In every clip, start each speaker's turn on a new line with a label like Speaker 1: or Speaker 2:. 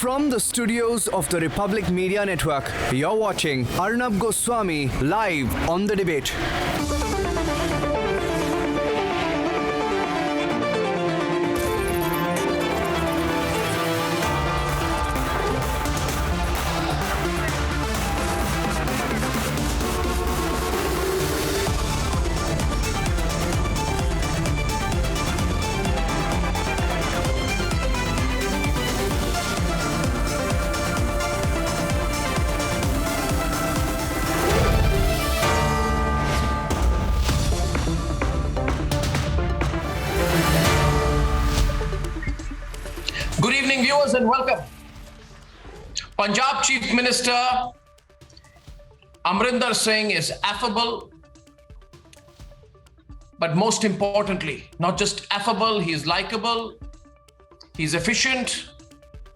Speaker 1: From the studios of the Republic Media Network, you're watching Arnab Goswami live on The Debate.
Speaker 2: Good evening, viewers, and welcome. Punjab Chief Minister Amrinder Singh is affable, but most importantly, not just affable, he is likable, he's efficient.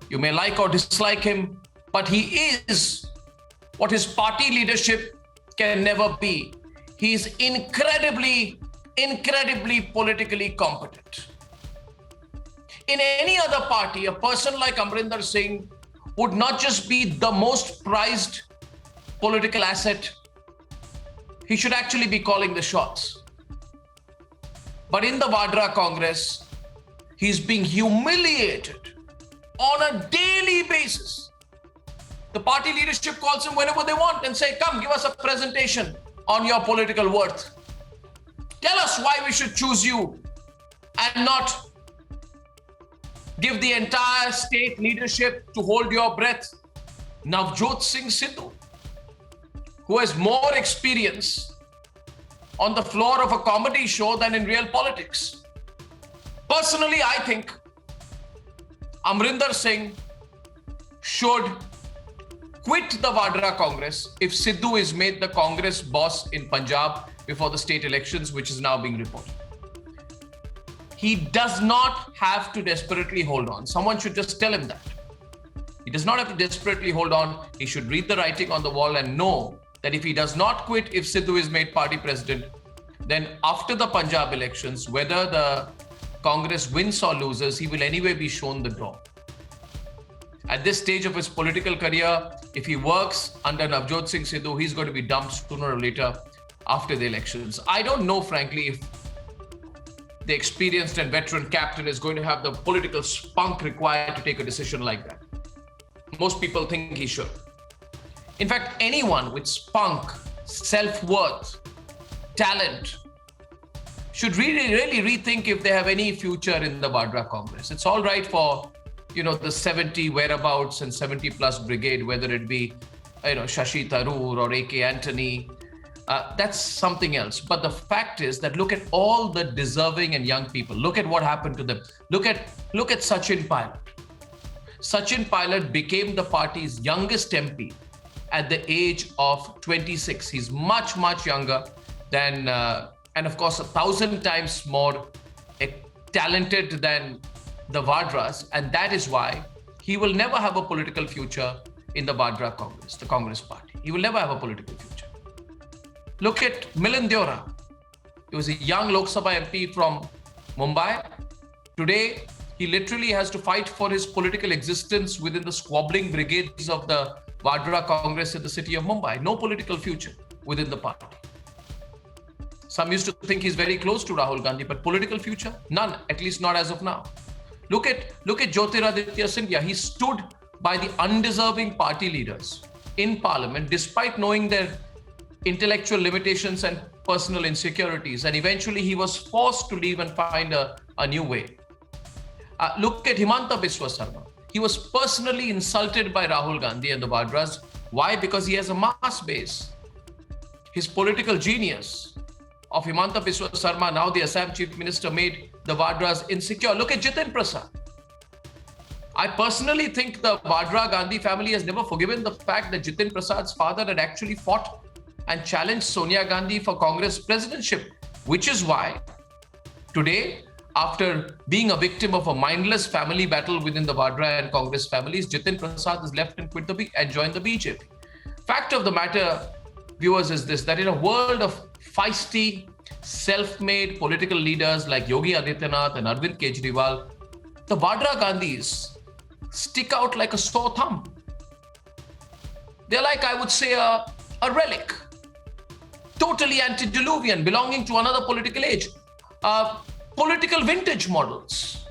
Speaker 2: You may like or dislike him, but he is what his party leadership can never be. He is incredibly politically competent. In any other party, a person like Amrinder Singh would not just be the most prized political asset, he should actually be calling the shots. But in the Vadra Congress, he's being humiliated on a daily basis. The party leadership calls him whenever they want and say, come, give us a presentation on your political worth. Tell us why we should choose you and not give the entire state leadership to hold your breath. Navjot Singh Sidhu, who has more experience on the floor of a comedy show than in real politics. Personally, I think Amrinder Singh should quit the Vadra Congress if Sidhu is made the Congress boss in Punjab before the state elections, which is now being reported. He does not have to desperately hold on. Someone should just tell him that. He does not have to desperately hold on. He should read the writing on the wall and know that if he does not quit, if Sidhu is made party president, then after the Punjab elections, whether the Congress wins or loses, he will anyway be shown the door. At this stage of his political career, if he works under Navjot Singh Sidhu, he's going to be dumped sooner or later after the elections. I don't know, frankly, if the experienced and veteran captain is going to have the political spunk required to take a decision like that. Most people think he should. In fact, anyone with spunk, self-worth, talent should really rethink if they have any future in the Vadra Congress. It's all right for, the 70 whereabouts and 70 plus brigade, whether it be, Shashi Tharoor or AK Antony. That's something else. But the fact is that look at all the deserving and young people. Look at what happened to them. Look at Sachin Pilot. Sachin Pilot became the party's youngest MP at the age of 26. He's much, much younger than, and of course, 1,000 times more talented than the Vadras. And that is why he will never have a political future in the Vadra Congress, the Congress party. He will never have a political future. Look at Milind Deora. He was a young Lok Sabha MP from Mumbai. Today, he literally has to fight for his political existence within the squabbling brigades of the Vadra Congress in the city of Mumbai. No political future within the party. Some used to think he's very close to Rahul Gandhi, but political future? None, at least not as of now. Look at Jyotiraditya Scindia. He stood by the undeserving party leaders in parliament despite knowing their intellectual limitations and personal insecurities, and eventually he was forced to leave and find a new way. Look at Himanta Biswa Sarma. He was personally insulted by Rahul Gandhi and the Vadras. Why? Because he has a mass base. His political genius of Himanta Biswa Sarma, now the Assam Chief Minister, made the Vadras insecure. Look at Jitin Prasad. I personally think the Vadra Gandhi family has never forgiven the fact that Jitin Prasad's father had actually fought and challenged Sonia Gandhi for Congress presidency, which is why today, after being a victim of a mindless family battle within the Vadra and Congress families, Jitin Prasad has left and joined the BJP. Fact of the matter, viewers, is this, that in a world of feisty, self-made political leaders like Yogi Adityanath and Arvind Kejriwal, the Vadra Gandhis stick out like a sore thumb. They're like, I would say, a relic, totally antediluvian, belonging to another political age. Political vintage models.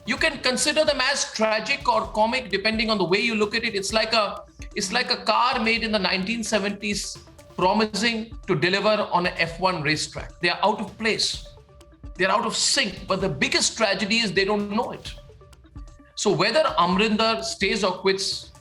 Speaker 2: You can consider them as tragic or comic depending on the way you look at it. It's like a car made in the 1970s promising to deliver on an F1 racetrack. They are out of place. They're out of sync. But the biggest tragedy is they don't know it. So whether Amrinder stays or quits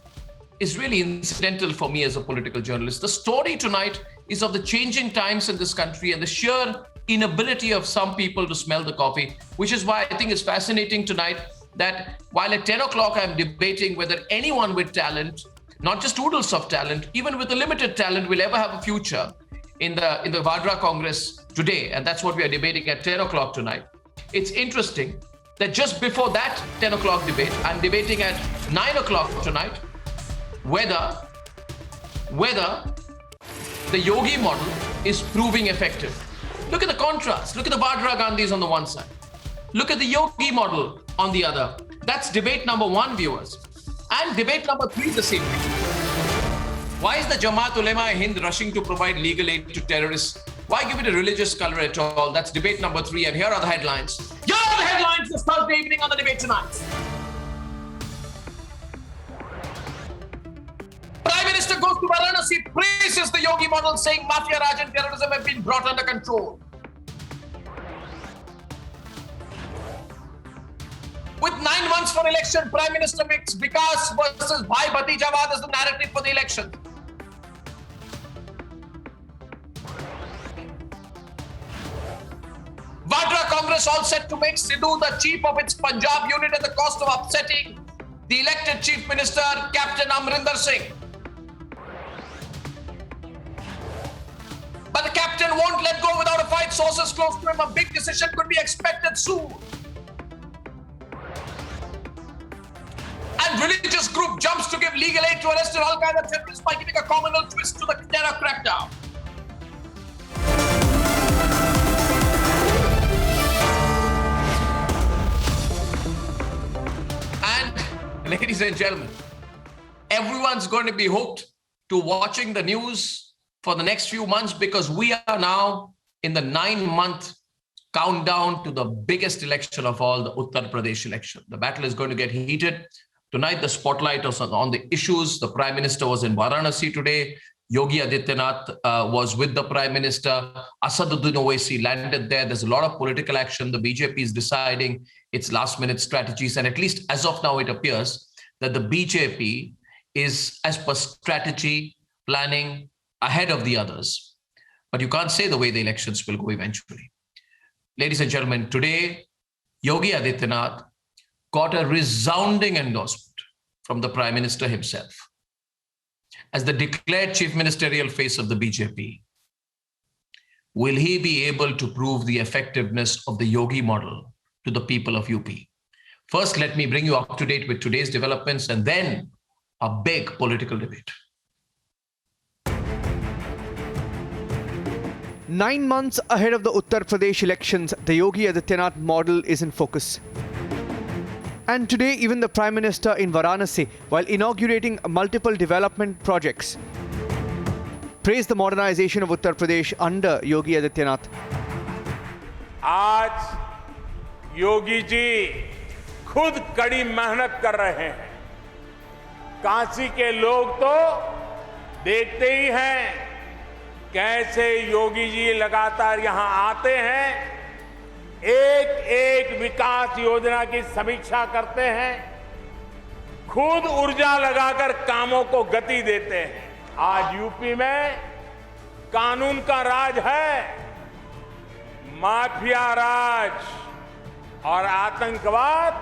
Speaker 2: is really incidental for me as a political journalist. The story tonight is of the changing times in this country and the sheer inability of some people to smell the coffee, which is why I think it's fascinating tonight that while at 10 o'clock I'm debating whether anyone with talent, not just oodles of talent, even with a limited talent, will ever have a future in the Vadra Congress today. And that's what we are debating at 10 o'clock tonight. It's interesting that just before that 10 o'clock debate, I'm debating at 9 o'clock tonight whether the Yogi model is proving effective. Look at the contrast. Look at the Vadra Gandhis on the one side. Look at the Yogi model on the other. That's debate number 1, viewers. And debate number 3 the same thing. Why is the Jamaat Ulema-e-Hind rushing to provide legal aid to terrorists? Why give it a religious color at all? That's debate number 3. And here are the headlines. Here are the headlines this Thursday evening on the debate tonight. Prime Minister goes to Varanasi, praises the Yogi model, saying Mafia Raj and terrorism have been brought under control. With 9 months for election, Prime Minister makes Vikas versus Bhai Bhatijawad as the narrative for the election. Vadra Congress all set to make Sidhu the chief of its Punjab unit at the cost of upsetting the elected Chief Minister, Captain Amrinder Singh. But the captain won't let go without a fight. Sources close to him, a big decision could be expected soon. And religious group jumps to give legal aid to arrested Al-Qaeda terrorists by giving a communal twist to the terror crackdown. And ladies and gentlemen, everyone's going to be hooked to watching the news for the next few months because we are now in the 9-month countdown to the biggest election of all, the Uttar Pradesh election. The battle is going to get heated. Tonight, the spotlight was on the issues. The Prime Minister was in Varanasi today. Yogi Adityanath was with the Prime Minister. Asaduddin Owaisi landed there. There's a lot of political action. The BJP is deciding its last-minute strategies. And at least as of now, it appears that the BJP is, as per strategy, planning ahead of the others. But you can't say the way the elections will go eventually. Ladies and gentlemen, today, Yogi Adityanath got a resounding endorsement from the Prime Minister himself as the declared chief ministerial face of the BJP. Will he be able to prove the effectiveness of the Yogi model to the people of UP? First, let me bring you up to date with today's developments and then a big political debate.
Speaker 1: 9 months ahead of the Uttar Pradesh elections, the Yogi Adityanath model is in focus. And today, even the Prime Minister in Varanasi, while inaugurating multiple development projects, praised the modernization of Uttar Pradesh under Yogi Adityanath.
Speaker 3: आज योगी जी खुद कड़ी मेहनत कर रहे हैं। काशी के लोग तो देखते ही हैं कैसे योगी जी लगातार यहां आते हैं, एक एक विकास योजना की समीक्षा करते हैं, खुद ऊर्जा लगाकर कामों को गति देते हैं। आज यूपी में कानून का राज है, माफिया राज और आतंकवाद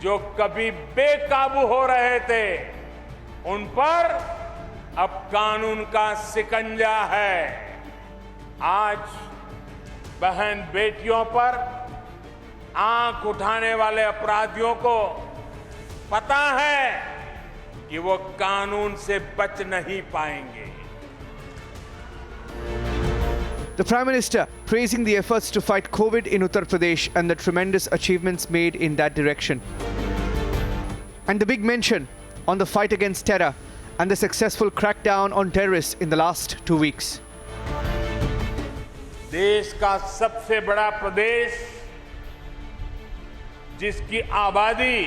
Speaker 3: जो कभी बेकाबू हो रहे थे, उन पर अब कानून का शिकंजा है। आज बहन बेटियों पर आंख उठाने वाले अपराधियों को पता है कि वो कानून से बच नहीं पाएंगे।
Speaker 1: The Prime Minister praising the efforts to fight COVID in Uttar Pradesh and the tremendous achievements made in that direction. And the big mention on the fight against terror and the successful crackdown on terrorists in the last 2 weeks.
Speaker 3: देश का सबसे बड़ा प्रदेश, जिसकी आबादी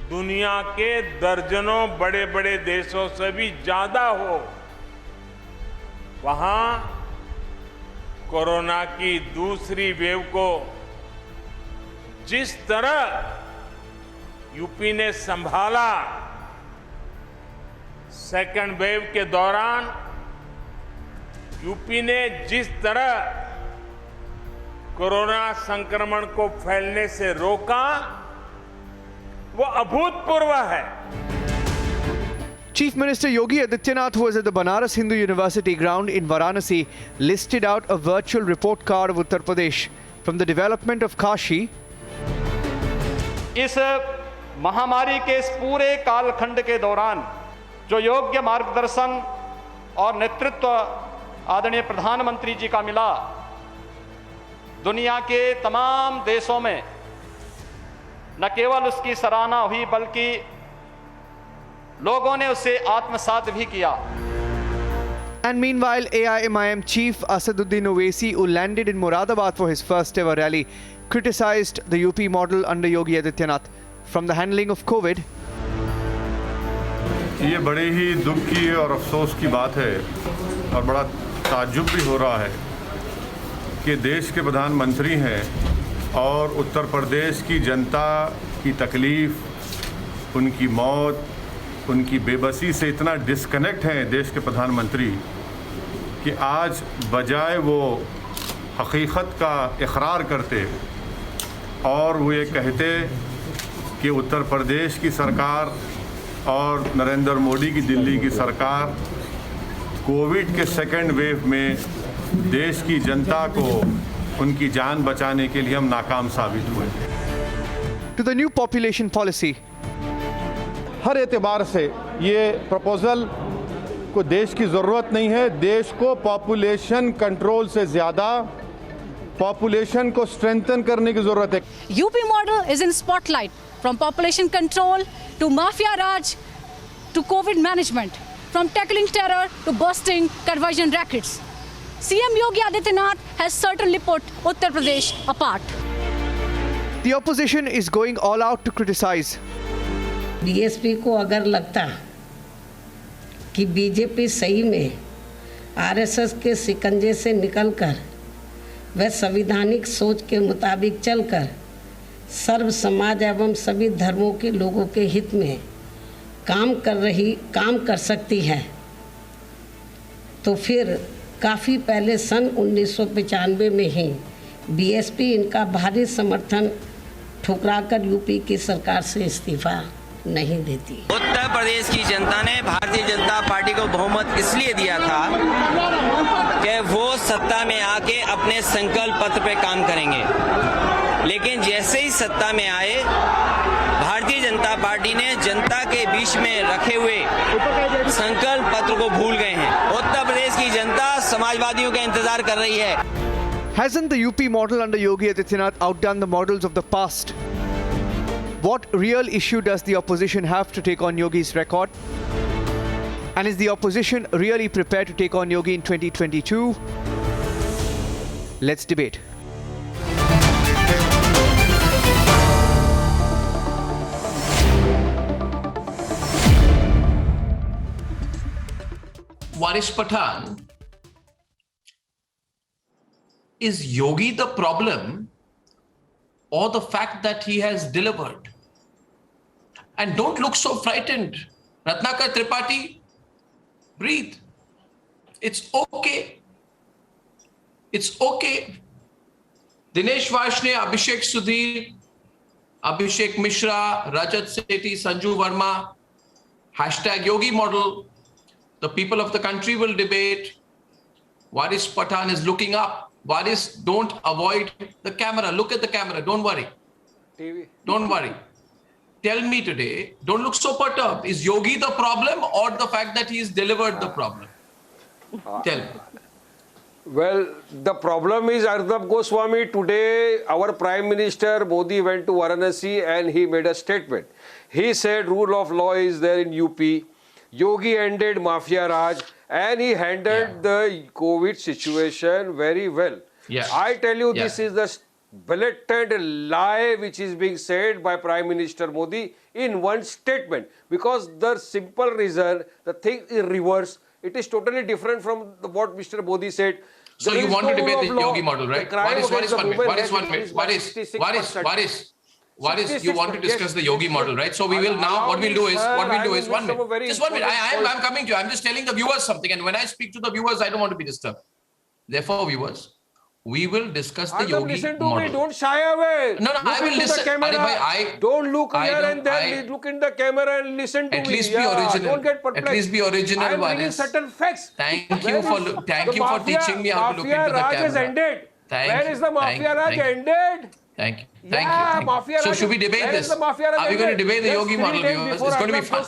Speaker 3: दुनिया के दर्जनों बड़े बड़े देशों से भी ज्यादा हो, वहां कोरोना की दूसरी वेव को जिस तरह यूपी ने संभाला, सेकेंड वेव के दौरान यूपी ने जिस तरह कोरोना संक्रमण को फैलने से रोका, वो अभूतपूर्व है।
Speaker 1: Chief Minister Yogi Adityanath, who was at the Banaras Hindu University ground in Varanasi, listed out a virtual report card of Uttar Pradesh from the development of Kashi.
Speaker 4: इस महामारी के इस पूरे कालखंड के दौरान जो योग्य मार्गदर्शन और नेतृत्व आदरणीय प्रधानमंत्री जी का मिला, दुनिया के तमाम देशों में न केवल उसकी सराहना हुई बल्कि लोगों ने उसे आत्मसात भी किया।
Speaker 1: And meanwhile, AIMIM chief Asaduddin Owaisi, who landed in Moradabad for his first ever rally, criticized the UP model under Yogi Adityanath from the handling of COVID.
Speaker 5: ये बड़े ही दुख की और अफसोस की बात है और बड़ा ताज्जुब भी हो रहा है कि देश के प्रधानमंत्री हैं और उत्तर प्रदेश की जनता की तकलीफ, उनकी मौत, उनकी बेबसी से इतना डिस्कनेक्ट हैं देश के प्रधानमंत्री कि आज बजाय वो हकीकत का इकरार करते और वो ये कहते कि उत्तर प्रदेश की सरकार और नरेंद्र मोदी की दिल्ली की सरकार कोविड के सेकेंड वेव में देश की जनता को उनकी जान बचाने के लिए हम नाकाम साबित हुए।
Speaker 1: To the new population policy.
Speaker 6: हर एतबार से ये प्रपोजल को देश की ज़रूरत नहीं है। देश को पॉपुलेशन कंट्रोल से ज़्यादा पॉपुलेशन को स्ट्रेंथन करने की ज़रूरत है।
Speaker 7: UP model is in spotlight, from population control to mafia raj to COVID management, from tackling terror to busting conversion rackets. CM Yogi Adityanath has certainly put Uttar Pradesh apart.
Speaker 1: The opposition is going all out to criticize.
Speaker 8: BSP को अगर लगता कि BJP सही में RSS के शिकंजे से निकलकर वह संवैधानिक सोच के मुताबिक चलकर सर्व समाज एवं सभी धर्मों के लोगों के हित में काम कर सकती है, तो फिर काफ़ी पहले सन 1995 में ही बीएसपी इनका भारी समर्थन ठुकराकर यूपी की सरकार से इस्तीफा नहीं देती।
Speaker 9: उत्तर प्रदेश की जनता ने भारतीय जनता पार्टी को बहुमत इसलिए दिया था कि वो सत्ता में आके अपने संकल्प पत्र पे काम करेंगे, लेकिन जैसे ही सत्ता में आए भारतीय जनता पार्टी ने जनता के बीच में रखे हुए संकल्प पत्र को भूल गए हैं। उत्तर प्रदेश की जनता समाजवादियों का इंतजार कर रही है।
Speaker 1: Hasn't the UP model under Yogi Adityanath outdone the models of the past? What real issue does the opposition have to take on Yogi's record? And is the opposition really prepared to take on Yogi in 2022? Let's debate.
Speaker 2: Waris Pathan, is Yogi the problem or the fact that he has delivered? And don't look so frightened. Ratnakar Tripathi, breathe. It's okay. It's okay. Dinesh Vaishne, Abhishek Sudhir, Abhishek Mishra, Rajat Sethi, Sanju Verma, hashtag Yogi model. The people of the country will debate. Waris Pathan is looking up. Waris, don't avoid the camera. Look at the camera. Don't worry. Don't worry. Tell me today, don't look so perturbed. Is Yogi the problem or the fact that he's delivered the problem? Tell me.
Speaker 10: Well, the problem is, Arnab Goswami, today our Prime Minister Modi went to Varanasi and he made a statement. He said rule of law is there in UP. Yogi ended Mafia Raj and he handled the COVID situation very well.
Speaker 2: Yeah.
Speaker 10: I tell you, this is the blatant lie which is being said by Prime Minister Modi in one statement. Because the simple reason, the thing is reverse. It is totally different from what Mr. Modi said.
Speaker 2: So
Speaker 10: There
Speaker 2: you
Speaker 10: is
Speaker 2: want to
Speaker 10: no
Speaker 2: debate
Speaker 10: rule
Speaker 2: the
Speaker 10: of law.
Speaker 2: Yogi model, right?
Speaker 10: The crime
Speaker 2: What is
Speaker 10: against the
Speaker 2: 1 minute?
Speaker 10: women
Speaker 2: What is
Speaker 10: has
Speaker 2: 1 minute?
Speaker 10: increased by 66%.
Speaker 2: What is you want to discuss the Yogi model, right? So we will now, what we'll do is 1 minute. Just 1 minute. I'm coming to you. I'm just telling the viewers something. And when I speak to the viewers, I don't want to be disturbed. Therefore, viewers, we will discuss the Yogi
Speaker 10: listen to
Speaker 2: model.
Speaker 10: me. Don't shy away.
Speaker 2: No,
Speaker 10: look
Speaker 2: I will
Speaker 10: into
Speaker 2: listen.
Speaker 10: the camera. Don't look here and then look in the camera and listen to me.
Speaker 2: At least be original.
Speaker 10: Don't get perplexed.
Speaker 2: At least be original.
Speaker 10: I'm bringing certain facts.
Speaker 2: Thank you for teaching me how to look into the
Speaker 10: Mafia Raj
Speaker 2: camera.
Speaker 10: has ended. Where is the Mafia Raj ended?
Speaker 2: Thank you.
Speaker 10: Thank you.
Speaker 2: So should we debate this? Are we going to debate the Yogi model, viewers? It's going to be fun.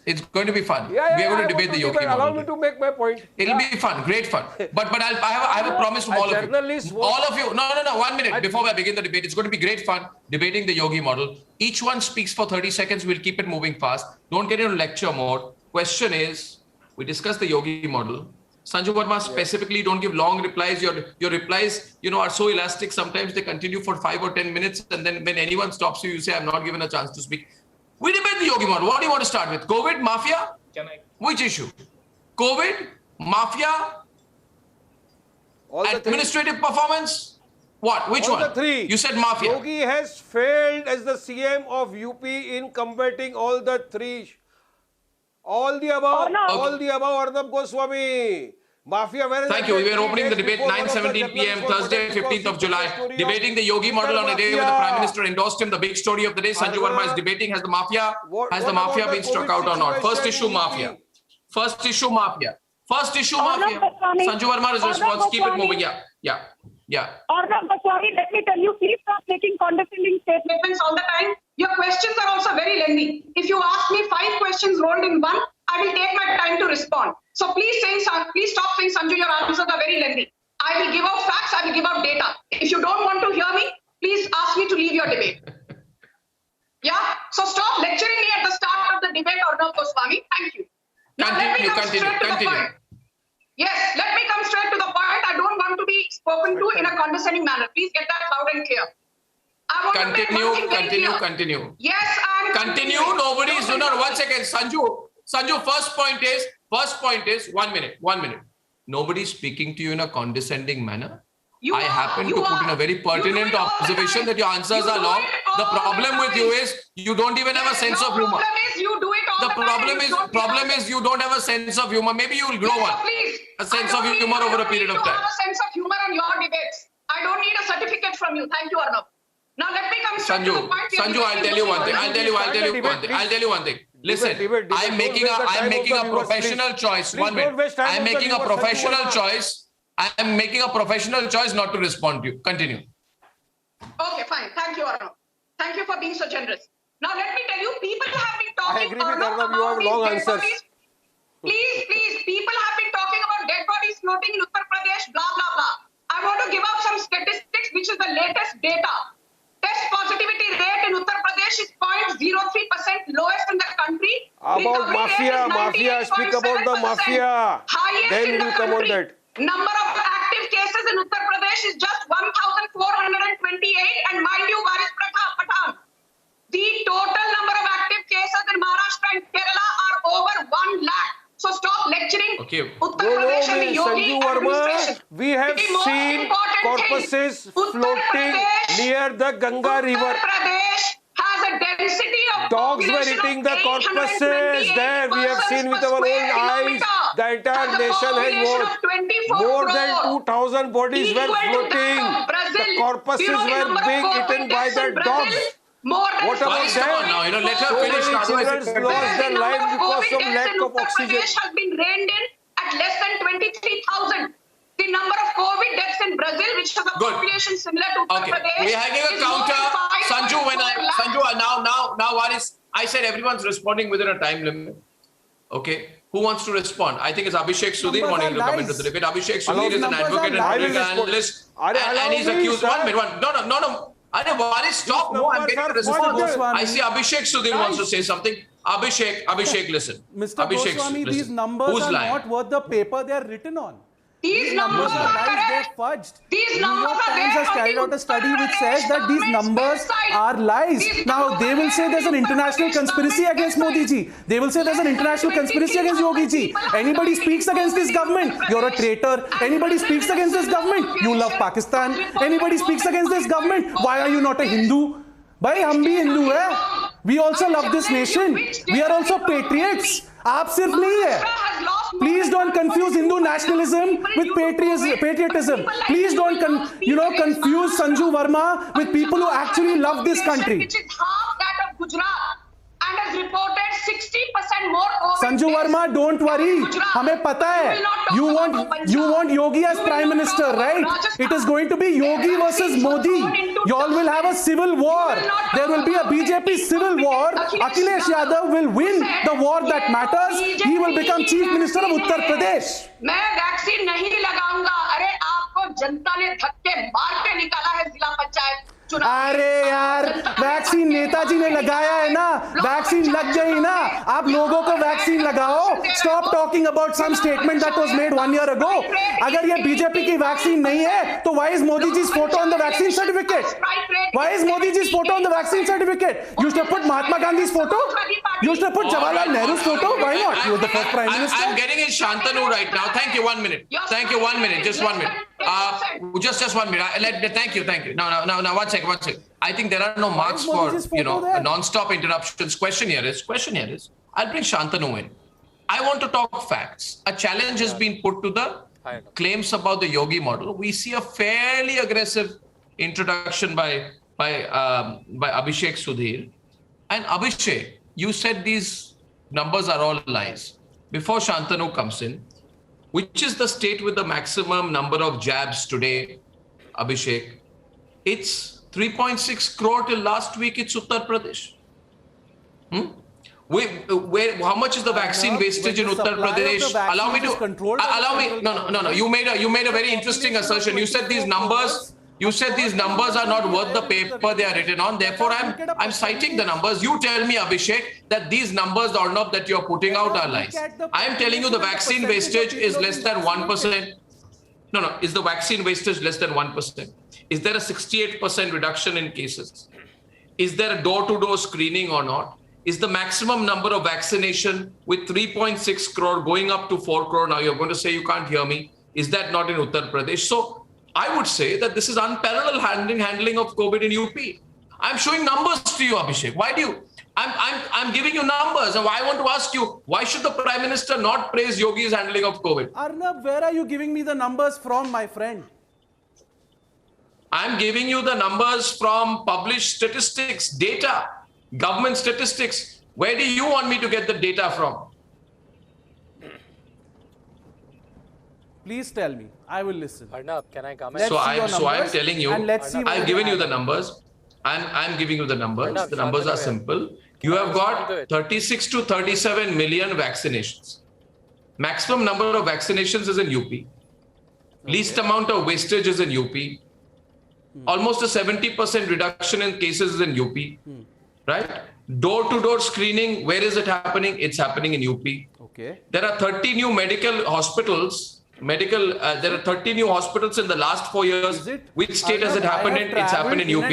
Speaker 2: It's going to be fun. We are going to debate the Yogi model.
Speaker 10: Allow me to make my point.
Speaker 2: It'll be fun, great fun. But I have a promise from all of you. All of you. No. 1 minute before I begin the debate. It's going to be great fun debating the Yogi model. Each one speaks for 30 seconds. We'll keep it moving fast. Don't get into lecture mode. Question is, we discuss the Yogi model. Sanju Verma, specifically, don't give long replies. Your replies, are so elastic. Sometimes they continue for 5 or 10 minutes. And then when anyone stops you, you say, I'm not given a chance to speak. We debate the Yogi model. What do you want to start with? COVID, Mafia? Which issue? COVID, Mafia, administrative performance? What? Which one?
Speaker 10: All the three.
Speaker 2: You said Mafia.
Speaker 10: Yogi has failed as the CM of UP in combating all the three. All the above. All the above, Arnab Goswami. Mafia, where is
Speaker 2: Thank you. We are opening the debate 9:17 p.m. Thursday, 15th of July. Debating the Yogi model on a day when the Prime Minister endorsed him. The big story of the day. Sanju Verma is debating. Has the Mafia been struck out or not? First issue, Mafia. First issue, Mafia. Sanju Verma's response. Keep it moving. Yeah.
Speaker 11: Arnab Goswami, let me tell you, please stop making condescending statements all the time. Your questions are also very lengthy. If you ask me 5 questions rolled in one, I will take my time to respond. So please stop saying, Sanju, your answers are very lengthy. I will give out facts, I will give out data. If you don't want to hear me, please ask me to leave your debate. Yeah? So stop lecturing me at the start of the debate, Arnab Goswami. Thank you. Now let me come straight to the point. Yes, let me come straight to the point. I don't want to be spoken to in a condescending manner. Please get that loud and clear. I want to make one thing very clear.
Speaker 2: Continue.
Speaker 11: Yes, I'm
Speaker 2: Continue. Nobody's, 1 second. Sanju, first point is 1 minute. Nobody's speaking to you in a condescending manner. I happen to put in a very pertinent observation that your answers are long. The problem with you is you don't even have a sense of humor. The problem is you don't have a sense of humor. Maybe you will grow one. A sense of humor over a period of time.
Speaker 11: I have a sense of humor on your debates. I don't need a certificate from you. Thank you, Arnab. Now let me come straight to the point.
Speaker 2: Sanju, I'll tell you one thing. Listen, I'm making a professional choice. 1 minute. I'm making a professional choice. I'm making a professional choice not to respond to you. Continue.
Speaker 11: Okay, fine. Thank you, Arnab. Thank you for being so generous. Now let me tell you, people have been talking.
Speaker 10: I agree with Arnab. You have long answers.
Speaker 11: Please, people have been talking about dead bodies floating in Uttar Pradesh, blah, blah, blah. I want to give out some statistics, which is the latest data. Test positivity rate in Uttar Pradesh is 0.03%, lowest in the country.
Speaker 10: About Mafia, speak about the Mafia.
Speaker 11: Highest
Speaker 10: then
Speaker 11: in the
Speaker 10: we'll come on
Speaker 11: country.
Speaker 10: that.
Speaker 11: Number of active cases in Uttar Pradesh is just 1,428, and mind you, Varis Pathan. The total number of active cases in Maharashtra and Kerala are over 1 lakh. So stop lecturing Uttar Pradesh and the Yogi administration.
Speaker 10: We have seen corpses floating near the Ganga river.
Speaker 11: Uttar Pradesh has a density of
Speaker 10: dogs were eating the corpses there. We have seen with our own eyes. The entire nation has more than 2,000 bodies were floating. The corpses were being eaten by the dogs. What about that?
Speaker 2: Let her finish.
Speaker 10: Children lost their lives because of lack of oxygen.
Speaker 11: Has been reined in at less than 23,000. The number of COVID deaths in Brazil, which has a population similar to Uttar Pradesh,
Speaker 2: we are having a counter. Sanju, now, Varis, I said everyone's responding within a time limit. Okay. Who wants to respond? I think it's Abhishek Sudhir wanting to come into the debate. Abhishek Sudhir is an advocate and political analyst, and he's accused. 1 minute. No. Why stop? No, I'm getting to respond. I see Abhishek Sudhir wants to say something. Abhishek, listen.
Speaker 12: Mr.
Speaker 2: Abhishek,
Speaker 12: Goswami,
Speaker 2: listen.
Speaker 12: these numbers
Speaker 2: Who's
Speaker 12: are
Speaker 2: lying?
Speaker 12: not worth the paper they are written on.
Speaker 11: These numbers
Speaker 12: are
Speaker 11: are
Speaker 12: lies,
Speaker 11: correct.
Speaker 12: they're fudged.
Speaker 11: These
Speaker 12: New
Speaker 11: numbers
Speaker 12: York
Speaker 11: are
Speaker 12: Times
Speaker 11: there
Speaker 12: has carried out a study which says that these numbers are lies. Now they will say there's an international conspiracy against Modi ji. They will say there's an international conspiracy against Yogi ji. Anybody speaks against this government, you're a traitor. Anybody speaks against this government, you love Pakistan. Anybody speaks against this government, why are you not a Hindu? Bhai, hum bhi Hindu hai. We also love this nation. We are also patriots. आप सिर्फ नहीं है. Please don't confuse Hindu nationalism with patriotism. Please don't confuse Sanju Verma with people who actually love this country.
Speaker 11: Which is half that of Gujarat and has reported 60% more COVID
Speaker 12: Sanju
Speaker 11: deaths
Speaker 12: Verma, don't worry.
Speaker 11: than Gujarat.
Speaker 12: हमें पता है.
Speaker 11: You will not talk about
Speaker 12: You
Speaker 11: Punjab.
Speaker 12: want Yogi as
Speaker 11: You will
Speaker 12: Prime
Speaker 11: not
Speaker 12: Minister,
Speaker 11: talk about
Speaker 12: right?
Speaker 11: Rajasthan.
Speaker 12: It is going to be Yogi versus Modi. You all will have a civil war. There will be a BJP civil war. Akhilesh Yadav will win the war that matters. He will become Chief Minister of Uttar Pradesh.
Speaker 11: मैं vaccine नहीं लगाऊंगा. अरे आपको जनता ने धक्के मार के निकाला है जिला पंचायत चुनाव.
Speaker 12: अरे यार, वैक्सीन नेताजी ने लगाया है ना, वैक्सीन लग गई ना, आप लोगों को वैक्सीन लगाओ. Stop talking about some statement that was made 1 year ago. अगर ये बीजेपी की वैक्सीन नहीं है तो why is Modi ji's photo on the vaccine certificate? Why is Modi ji's photo on the vaccine certificate? You should have put Mahatma Gandhi's photo. You should have put Jawaharlal Nehru's photo. Why not? He was the first prime minister.
Speaker 2: I'm getting in Shantanu right now. Thank you. 1 minute. Thank you. 1 minute. Just 1 minute. Just 1 minute. Thank you. Now, 1 second. I think there are no marks for non-stop interruptions. Question here is, I'll bring Shantanu in. I want to talk facts. A challenge has been put to the claims about the Yogi model. We see a fairly aggressive introduction by Abhishek Sudhir. And Abhishek, you said these numbers are all lies. Before Shantanu comes in, which is the state with the maximum number of jabs today, Abhishek? It's 3.6 crore till last week. It's Uttar Pradesh. How much is the vaccine wastage in Uttar Pradesh? Allow me. No. You made a very interesting assertion. You said these numbers are not worth the paper they are written on. Therefore, I'm citing the numbers. You tell me, Abhishek, that these numbers or not that you are putting out are lies. I am telling you the vaccine wastage is less than 1%. No. Is the vaccine wastage less than 1%? Is there a 68% reduction in cases? Is there a door-to-door screening or not? Is the maximum number of vaccination with 3.6 crore going up to 4 crore? Now you're going to say you can't hear me. Is that not in Uttar Pradesh? So I would say that this is unparalleled handling of COVID in UP. I'm showing numbers to you, Abhishek. Why do you? I'm giving you numbers, and I want to ask you, why should the Prime Minister not praise Yogi's handling of COVID?
Speaker 12: Arnab, where are you giving me the numbers from, my friend?
Speaker 2: I'm giving you the numbers from published statistics, data, government statistics. Where do you want me to get the data from?
Speaker 12: Please tell me. I will listen.
Speaker 13: Arnab, can I comment?
Speaker 2: So I'm telling you, I've given you the numbers. I'm giving you the numbers. The numbers are simple. You have got 36 to 37 million vaccinations. Maximum number of vaccinations is in UP. Least amount of wastage is in UP. Almost a 70% reduction in cases is in UP. Right? Door-to-door screening, where is it happening? It's happening in UP.
Speaker 12: Okay.
Speaker 2: There are 30 new medical hospitals. There are 30 new hospitals in the last 4 years. Which state has it happened in? It's happened in UP.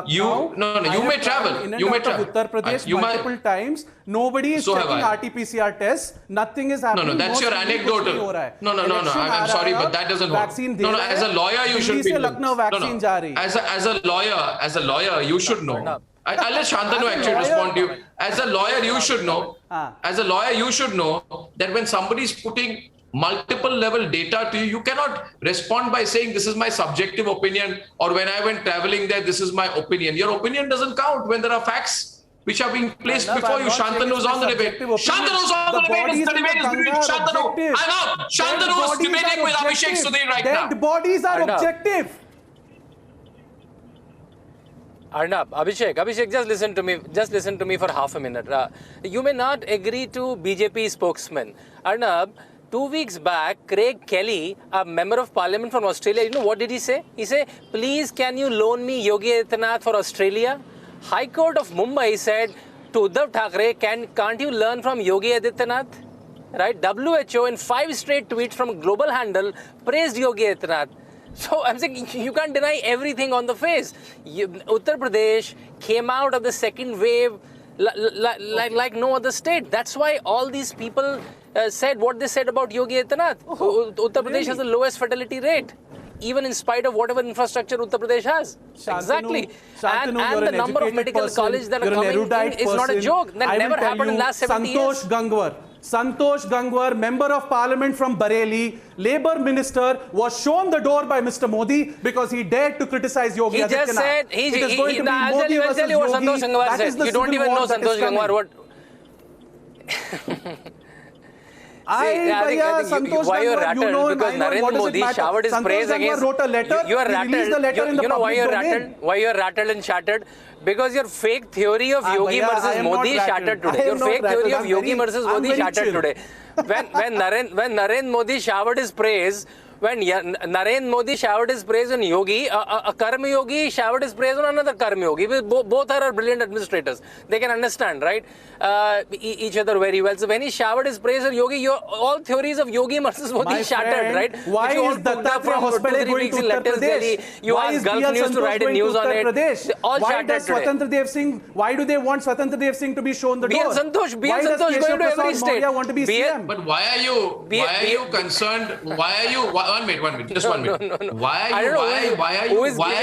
Speaker 2: You may travel. You may travel.
Speaker 12: Uttar Pradesh multiple times. Nobody is checking RT-PCR tests. Nothing is happening.
Speaker 2: No, that's your anecdotal. No. I'm sorry, but that doesn't work. No, as a lawyer, you should be. As a lawyer, you should know. I'll let Shantanu actually respond to you. As a lawyer, you should know. As a lawyer, you should know that when somebody is putting multiple level data to you, you cannot respond by saying this is my subjective opinion, or when I went traveling there, this is my opinion. Your opinion doesn't count when there are facts which are being placed before you. Shantanu is on the debate. Shantanu is on the debate. The debate is between Shantanu. I'm out. Shantanu is debating with Abhishek Sudhir right now.
Speaker 12: Dead bodies are objective.
Speaker 13: Arnab, Abhishek, just listen to me. Just listen to me for half a minute. You may not agree to BJP spokesman. Arnab, 2 weeks back, Craig Kelly, a member of parliament from Australia, you know what did he say? He said, please can you loan me Yogi Adityanath for Australia? High Court of Mumbai said to Uddhav Thackeray, can't you learn from Yogi Adityanath? Right? WHO in 5 straight tweets from Global Handle praised Yogi Adityanath. So I'm saying you can't deny everything on the face. Uttar Pradesh came out of the second wave like no other state. That's why all these people said what they said about Yogi Adityanath. Uttar Pradesh has the lowest fertility rate, even in spite of whatever infrastructure Uttar Pradesh has. Exactly. And the number of medical colleges that are coming in is not a joke. That never happened in the last 70 years.
Speaker 12: Santosh Gangwar, Member of Parliament from Bareilly, Labour Minister, was shown the door by Mr. Modi because he dared to criticize Yogi Adityanath.
Speaker 13: He just said, I'll tell you what Santosh Gangwar said. You don't even know Santosh Gangwar. What? Why you're rattled? Because Narendra Modi showered his praise against. You are rattled. You know why you're rattled? Why you're rattled and shattered? Because your fake theory of Yogi versus Modi shattered today. Your fake theory of Yogi versus Modi shattered today. When Narendra Modi showered his praise, when Narendra Modi showered his praise on Yogi, a Karma Yogi showered his praise on another Karma Yogi. Both are brilliant administrators. They can understand, right? Each other very well. So when he showered his praise on Yogi, all theories of Yogi versus Modi shattered, right?
Speaker 12: Why is Dattatreya Hospital going to Uttar Pradesh?
Speaker 13: You asked Gulf News to write a news on it. All shattered today.
Speaker 12: Why do they want Swatantra Dev Singh to be shown the door?
Speaker 13: BN Santosh going to every state.
Speaker 12: Want to be CM?
Speaker 2: But why are you concerned? Why are you? 1 minute, just 1 minute.
Speaker 13: No.
Speaker 2: Why are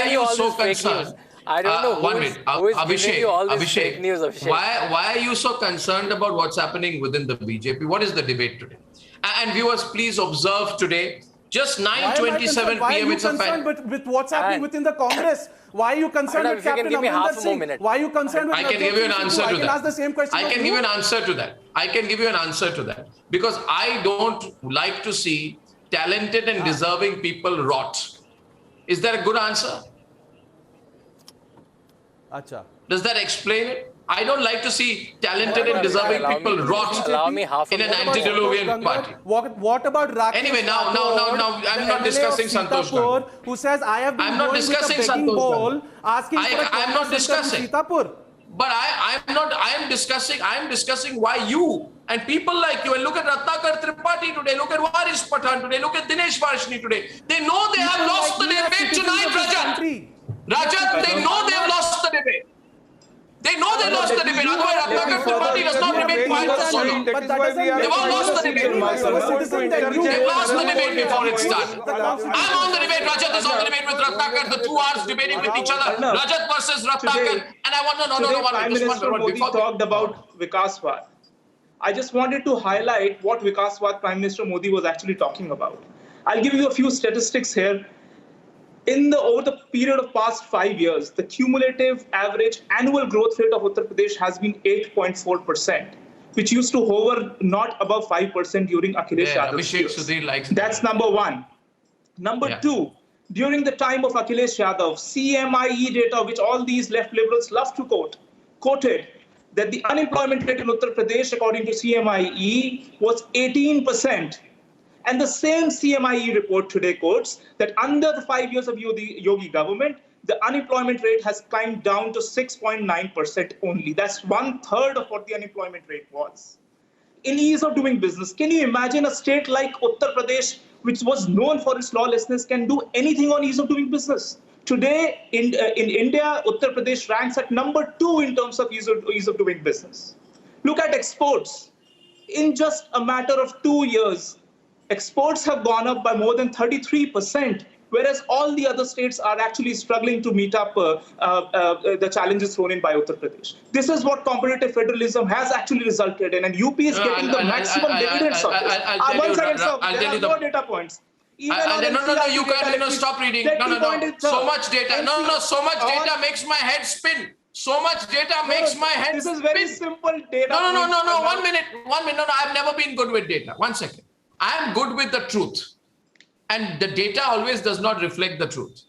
Speaker 2: you so concerned?
Speaker 13: I don't know.
Speaker 2: 1 minute, Abhishek. Why are you so concerned about what's happening within the BJP? What is the debate today? And viewers, please observe today. Just 9:27 p.m. It's a fact.
Speaker 12: With what's happening within the Congress? Why are you concerned with Captain Amrinder Singh? Why are you concerned with?
Speaker 2: I can give you an answer to that.
Speaker 12: I can ask the same question.
Speaker 2: I can give you an answer to that. Because I don't like to see talented and deserving people rot. Is that a good answer?
Speaker 12: Acha.
Speaker 2: Does that explain it? I don't like to see talented and deserving people rot in an antediluvian party.
Speaker 12: What about Rakesh?
Speaker 2: Anyway, now, I'm not discussing Santosh Gangwar.
Speaker 12: Who says I have been
Speaker 2: I'm not discussing
Speaker 12: Santosh asking for a
Speaker 2: I'm not discussing. But I am discussing why you and people like you, and look at Ratnakar Tripathi today, look at Waris Pathan today, look at Dinesh Varshni today. They know they have lost the debate tonight, Rajat, they know they have lost the debate. They know they lost the debate. Otherwise, Ratnakar Tripathi does not remain quiet for so long. They've all lost the debate. They've lost the debate before it started. I'm on the debate. Rajat is on the debate with Ratnakar. The 2 hours debating with each other. Rajat versus Ratnakar. And I want
Speaker 14: Prime Minister Modi talked about Vikaswat. I just wanted to highlight what Vikaswat Prime Minister Modi was actually talking about. I'll give you a few statistics here. Over the period of past 5 years, the cumulative average annual growth rate of Uttar Pradesh has been 8.4%, which used to hover not above 5% during Akhilesh Yadav's years. That's number one. Number two, during the time of Akhilesh Yadav, CMIE data, which all these left liberals love to quoted that the unemployment rate in Uttar Pradesh, according to CMIE, was 18%. And the same CMIE report today quotes that under the 5 years of Yogi government, the unemployment rate has climbed down to 6.9% only. That's 1/3 of what the unemployment rate was. In ease of doing business, can you imagine a state like Uttar Pradesh, which was known for its lawlessness, can do anything on ease of doing business? Today, in India, Uttar Pradesh ranks at number 2 in terms of ease of doing business. Look at exports. In just a matter of 2 years, exports have gone up by more than 33%, whereas all the other states are actually struggling to meet up the challenges thrown in by Uttar Pradesh. This is what competitive federalism has actually resulted in, and UP is getting the maximum dividends of this. There are more data points.
Speaker 2: You can't stop reading. No. So much data. So much data makes my head spin. So much data makes my head spin.
Speaker 14: This is very simple data.
Speaker 2: No. 1 minute. No, I've never been good with data. 1 second. I am good with the truth. And the data always does not reflect the truth.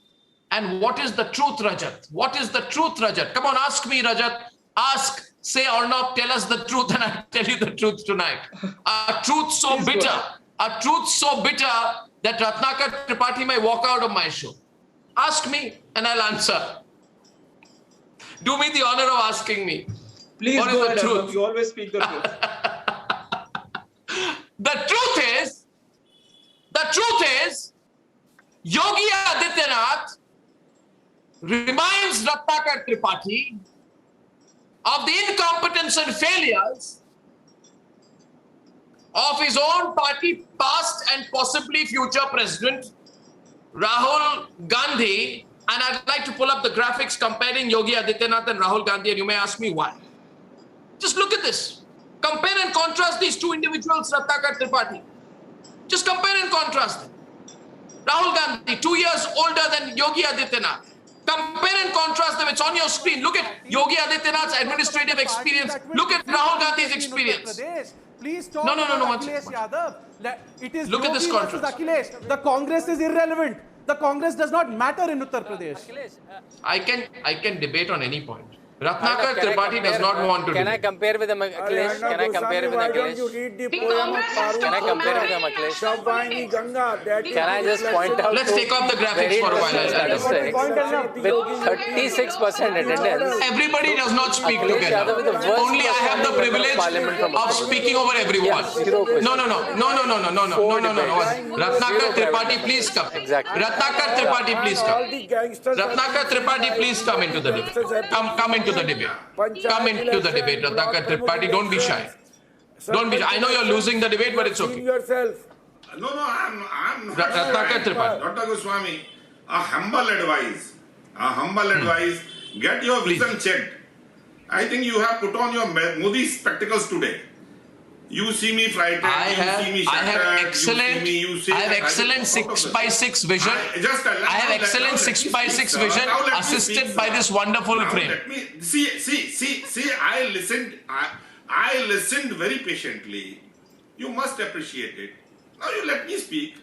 Speaker 2: And what is the truth, Rajat? What is the truth, Rajat? Come on, ask me, Rajat. Ask. Say, Arnab, tell us the truth, and I'll tell you the truth tonight. A truth so bitter, that Ratnakar Tripathi may walk out of my show. Ask me, and I'll answer. Do me the honor of asking me.
Speaker 14: Please
Speaker 2: what
Speaker 14: go
Speaker 2: is the
Speaker 14: ahead,
Speaker 2: truth?
Speaker 14: Arnab. You always speak the truth.
Speaker 2: The truth is, Yogi Adityanath reminds Ratnakar Tripathi of the incompetence and failures of his own party past and possibly future president, Rahul Gandhi. And I'd like to pull up the graphics comparing Yogi Adityanath and Rahul Gandhi, and you may ask me why. Just look at this. Compare and contrast these two individuals, Ratnakar Tripathi. Just compare and contrast them. Rahul Gandhi, 2 years older than Yogi Adityanath. Compare and contrast them. It's on your screen. Look at Yogi Adityanath's administrative experience. Look at Rahul Gandhi's experience.
Speaker 12: Please talk
Speaker 2: No.
Speaker 12: Akhilesh Yadav. It is
Speaker 2: Look at this
Speaker 12: Yogi versus
Speaker 2: contrast.
Speaker 12: Akhilesh. The Congress is irrelevant. The Congress does not matter in Uttar Pradesh.
Speaker 2: I can debate on any point. Ratnakar Tripathi does not want to
Speaker 13: Can
Speaker 2: debate.
Speaker 13: I compare with Akhilesh? Can I compare with Akhilesh? Can I compare with Akhilesh? Can I just point out
Speaker 2: Let's take off the graphics for a while.
Speaker 13: statistics with 36% attendance?
Speaker 2: Everybody does not speak
Speaker 13: Akhilesh Yadav is the
Speaker 2: together.
Speaker 13: worst
Speaker 2: Only I have the
Speaker 13: person in
Speaker 2: privilege
Speaker 13: Parliament from
Speaker 2: of speaking over everyone.
Speaker 13: Zero question.
Speaker 2: No. Ratnakar Tripathi, please come.
Speaker 13: Exactly.
Speaker 2: Ratnakar Tripathi, please come. Ratnakar Tripathi, please come into the debate. Come into the debate. Come into the debate, Ratnakar Tripathi. Don't be shy. Don't be shy. I know you're losing the debate, but it's okay.
Speaker 15: No, I'm not.
Speaker 2: Ratnakar Tripathi.
Speaker 15: Dr. Goswami, a humble advice. Get your vision checked. I think you have put on your Modi spectacles today. You see me frightened.
Speaker 2: I have excellent 6x6 vision. I have excellent 6x6 vision assisted by this wonderful frame.
Speaker 15: Let me see. I listened very patiently. You must appreciate it. Now you let me speak.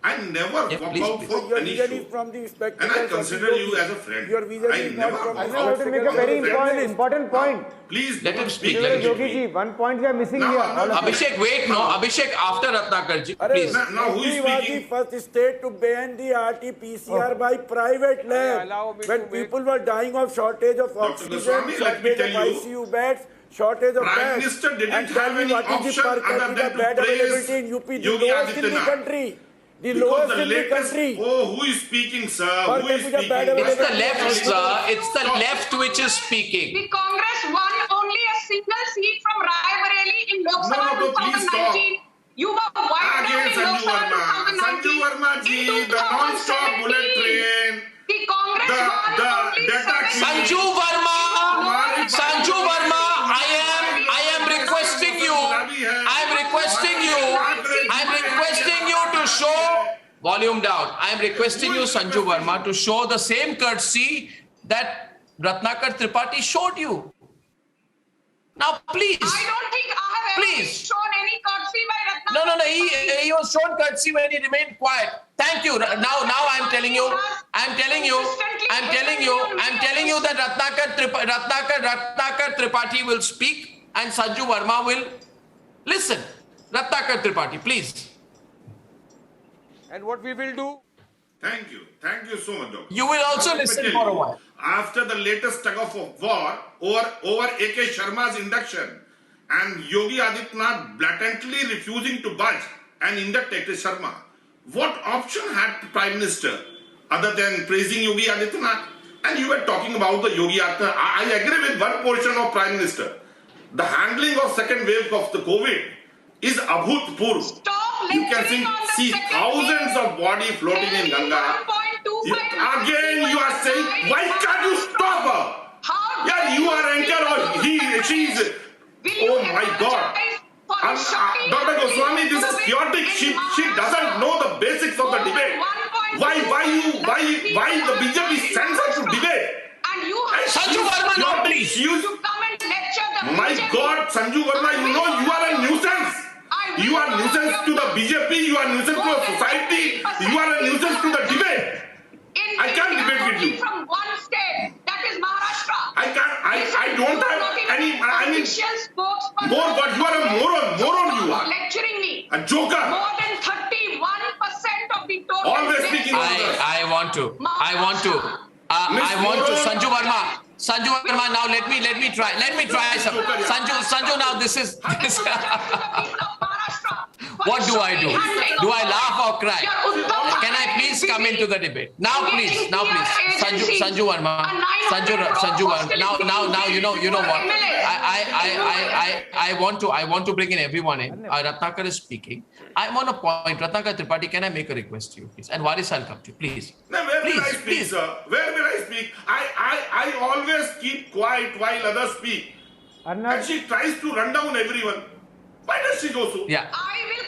Speaker 15: I never walk out for any show. And I consider you as a friend. I never walk out
Speaker 16: to make a very important point.
Speaker 15: Please
Speaker 2: let him speak.
Speaker 16: Yogi ji, one point we are missing here.
Speaker 2: Abhishek, wait, no. Abhishek, after Ratnakar ji, please.
Speaker 15: Now who is speaking?
Speaker 16: First state to ban the RT-PCR by private lab. When people were dying of shortage of oxygen, shortage of ICU beds, shortage of
Speaker 15: Prime
Speaker 16: beds.
Speaker 15: Minister didn't
Speaker 16: And tell
Speaker 15: have
Speaker 16: me
Speaker 15: any
Speaker 16: what is the
Speaker 15: option
Speaker 16: per
Speaker 15: other than
Speaker 16: capita
Speaker 15: to
Speaker 16: bed
Speaker 15: praise
Speaker 16: availability in UP, the
Speaker 15: Yogi
Speaker 16: lowest in the
Speaker 15: Adityanath.
Speaker 16: country. The
Speaker 15: Because
Speaker 16: lowest
Speaker 15: the
Speaker 16: in the
Speaker 15: latest,
Speaker 16: country.
Speaker 15: who is speaking, sir?
Speaker 16: Per
Speaker 15: Who is
Speaker 16: capita
Speaker 15: speaking?
Speaker 16: bed
Speaker 2: It's the
Speaker 16: availability.
Speaker 2: left, sir. It's the left which is speaking.
Speaker 11: The Congress won only a single seat from Raebareli in Lok Sabha
Speaker 15: No, please
Speaker 11: 2019. You were wiped out in Lok Sabha 2019.
Speaker 15: Sanju Verma ji,
Speaker 11: In
Speaker 15: the non-stop bullet
Speaker 11: 2017,
Speaker 15: train.
Speaker 11: The Congress won
Speaker 15: the
Speaker 11: only
Speaker 15: data
Speaker 11: 7
Speaker 2: Sanju Verma, I am requesting you to show, volume down. I am requesting you, Sanju Verma, to show the same courtesy that Ratnakar Tripathi showed you. Now, please.
Speaker 11: I don't think I have ever been shown any courtesy by Ratnakar.
Speaker 2: No. He was shown courtesy when he remained quiet. Thank you. Now I'm telling you that Ratnakar Tripathi will speak and Sanju Verma will listen. Ratnakar Tripathi, please.
Speaker 10: And what we will do?
Speaker 15: Thank you so much, Doctor.
Speaker 2: You will also listen for a while.
Speaker 15: After the latest tug of war over A.K. Sharma's induction and Yogi Adityanath blatantly refusing to budge and induct A.K. Sharma, what option had the Prime Minister other than praising Yogi Adityanath? And you were talking about the Yogi Adityanath. I agree with one portion of Prime Minister. The handling of second wave of the COVID is abhutpurv. You can see thousands of bodies floating in Ganga. Again, you are saying, why can't you stop her? Yeah, you are anchor or she's. Oh my God. Dr. Goswami, this is chaotic. She doesn't know the basics of the debate. Why the BJP sends her to debate?
Speaker 2: Sanju Verma, no, please.
Speaker 15: My God, Sanju Verma, you know you are a nuisance. You are nuisance to the BJP, you are nuisance to the society, you are a nuisance to the debate.
Speaker 11: In
Speaker 15: I can't
Speaker 11: India,
Speaker 15: debate with
Speaker 11: only
Speaker 15: you.
Speaker 11: from one state, that is Maharashtra.
Speaker 15: I don't have any,
Speaker 11: official spokesperson.
Speaker 15: more, but you are a moron you are.
Speaker 11: Lecturing me.
Speaker 15: A joker.
Speaker 11: More than 31% of the total.
Speaker 15: Always speaking on this.
Speaker 2: I want to, Sanju Verma, now let me try some. Sanju, now this. What do I do? Do I laugh or cry? Can I please come into the debate? Now please. Sanju Verma. Now you know what? I want to bring in everyone in. Ratnakar is speaking. I'm on a point. Ratnakar Tripathi, can I make a request to you, please? And Waris, I'll come to you, please.
Speaker 15: Now, where will I speak, sir? Where will I speak? I always keep quiet while others speak. And she tries to run down everyone. Why does she do so?
Speaker 2: Yeah.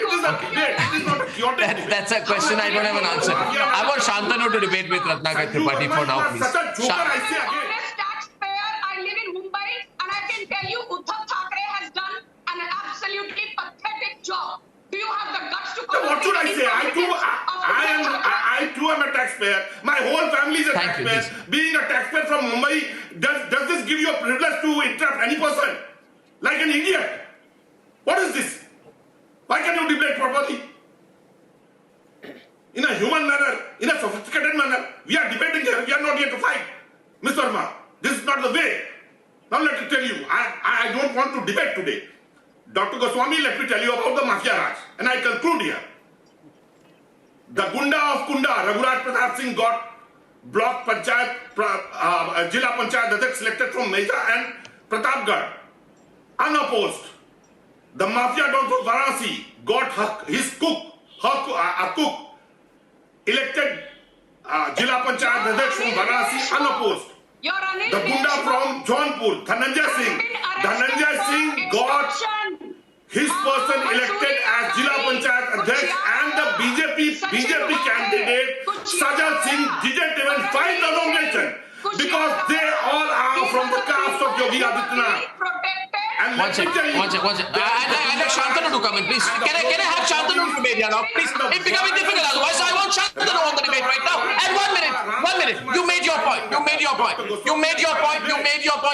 Speaker 15: It is a debate. It is not a chaotic.
Speaker 2: That's a question I don't have an answer. I want Shantanu to debate with Ratnakar Tripathi for now, please.
Speaker 15: Such a joker, I say again.
Speaker 11: Honest taxpayer, I live in Mumbai, and I can tell you Uddhav Thackeray has done an absolutely pathetic job. Do you have the guts to come?
Speaker 15: What should I say? I too am a taxpayer. My whole family is a taxpayer. Being a taxpayer from Mumbai, does this give you a privilege to interrupt any person? Like an idiot. What is this? Why can't you debate properly? In a human manner, in a sophisticated manner, we are debating here. We are not here to fight. Mr. Verma, this is not the way. Now let me tell you, I don't want to debate today. Dr. Goswami, let me tell you about the Mafia Raj. And I conclude here. The Gunda of Kunda, Raghuraj Pratap Singh, got block Panchayat, Jila Panchayat Adhyaksh selected from Meja and Pratapgarh, unopposed. The Mafia Don of Varanasi got his cook, elected Jila Panchayat Adhyaksh from Varanasi, unopposed. The Gunda from Jaunpur, Dhananjay Singh got his person elected as Jila Panchayat Adhyaksh, and the BJP candidate Sajal Singh didn't even file the nomination because they all are from the caste of Yogi Adityanath. And
Speaker 2: One second. I'd like Shantanu to come in, please. Can I have Shantanu to debate here now, please? It's becoming difficult otherwise, so I want Shantanu on the debate right now. And 1 minute. You made your point.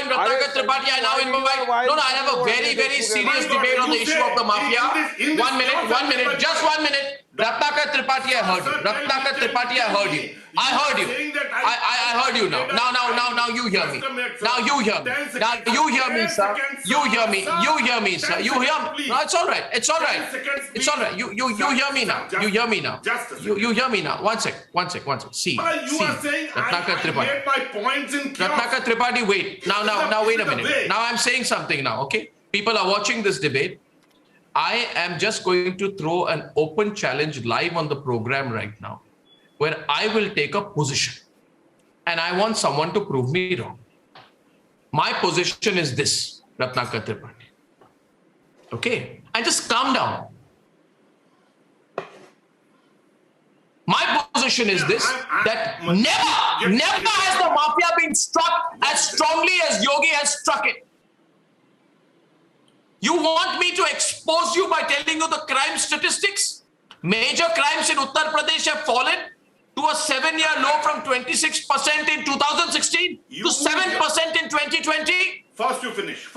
Speaker 2: Ratnakar Tripathi, I now invite. No, I have a very, very serious debate on the issue of the Mafia. 1 minute, just 1 minute. Ratnakar Tripathi, I heard you. I heard you now. Now you hear me. Now you hear me, sir. You hear me. No, it's all right. You hear me now. You hear me now. One sec. See. Ratnakar Tripathi, wait. Now wait a minute. Now I'm saying something now, okay? People are watching this debate. I am just going to throw an open challenge live on the program right now, where I will take a position. And I want someone to prove me wrong. My position is this, Ratnakar Tripathi. Okay? And just calm down. My position is this, that never has the Mafia been struck as strongly as Yogi has struck it. You want me to expose you by telling you the crime statistics? Major crimes in Uttar Pradesh have fallen to a 7-year low from 26% in 2016 to 7% in 2020.
Speaker 15: First you finish.